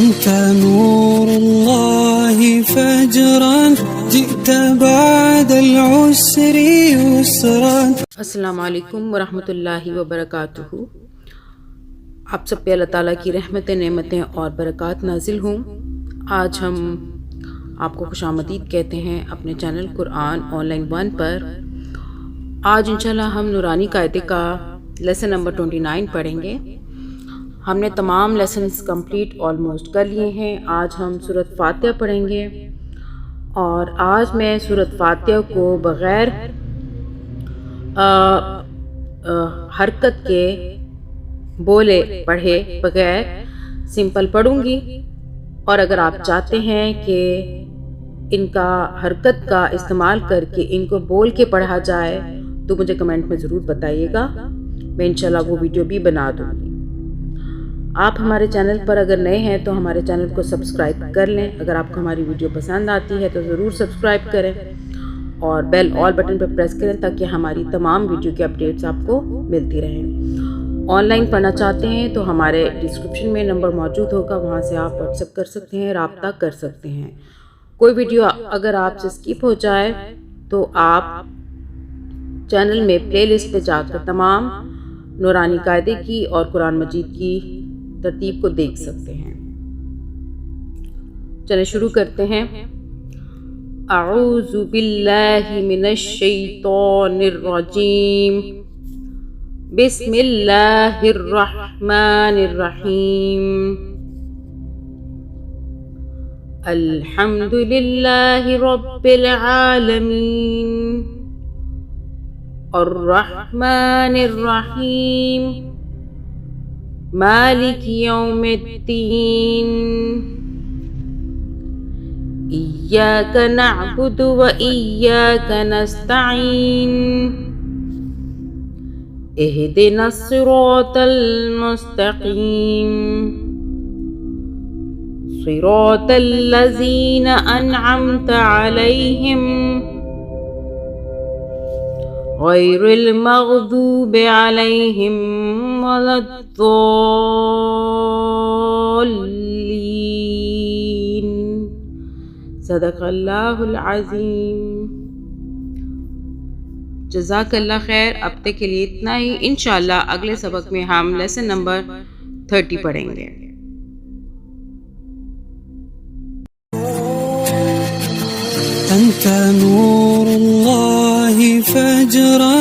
أنت نور الله فجرا جئت بعد العسر يسرا. السلام علیکم ورحمۃ اللہ وبرکاتہ. آپ سب پہ اللہ تعالیٰ کی رحمتیں، نعمتیں اور برکات نازل ہوں. آج ہم آپ کو خوش آمدید کہتے ہیں اپنے چینل قرآن آن لائن 1 پر. آج انشاءاللہ ہم نورانی قاعدے کا لیسن نمبر 29 پڑھیں گے. ہم نے تمام لیسنز کمپلیٹ آلموسٹ کر لیے ہیں. آج ہم سورۃ فاتحہ پڑھیں گے اور آج میں سورۃ فاتحہ کو بغیر حرکت کے بولے پڑھے بغیر سمپل پڑھوں گی، اور اگر آپ چاہتے ہیں کہ ان کا حرکت کا استعمال کر کے ان کو بول کے پڑھا جائے تو مجھے کمنٹ میں ضرور بتائیے گا. میں انشاءاللہ وہ ویڈیو بھی بنا دوں گی. آپ ہمارے چینل پر اگر نئے ہیں تو ہمارے چینل کو سبسکرائب کر لیں. اگر آپ کو ہماری ویڈیو پسند آتی ہے تو ضرور سبسکرائب کریں اور بیل آل بٹن پر پریس کریں تاکہ ہماری تمام ویڈیو کی اپڈیٹس آپ کو ملتی رہیں. آن لائن پڑھنا چاہتے ہیں تو ہمارے ڈسکرپشن میں نمبر موجود ہوگا، وہاں سے آپ واٹس ایپ کر سکتے ہیں، رابطہ کر سکتے ہیں. کوئی ویڈیو اگر آپ سے اسکپ ہو جائے تو آپ چینل میں پلے لسٹ پہ جا کر تمام نورانی قاعدے کی اور قرآن مجید کی ترتیب کو دیکھ سکتے ہیں. چلیں شروع کرتے ہیں. اعوذ باللہ من الشیطان الرجیم. بسم اللہ الرحمن الرحیم. الحمد للہ رب العالمین الرحمن الرحیم مالک یوم الدین. ایاک نعبد و ایاک نستعین. اہدنا الصراط المستقیم. صراط الذین انعمت علیہم غیر المغضوب علیہم ولا الضالین. صدق اللہ العظیم. جزاک اللہ خیر. اب تک کے لیے اتنا ہی. انشاءاللہ اگلے سبق میں ہم لیسن نمبر 30 پڑھیں گے. أنت نور الله فجرا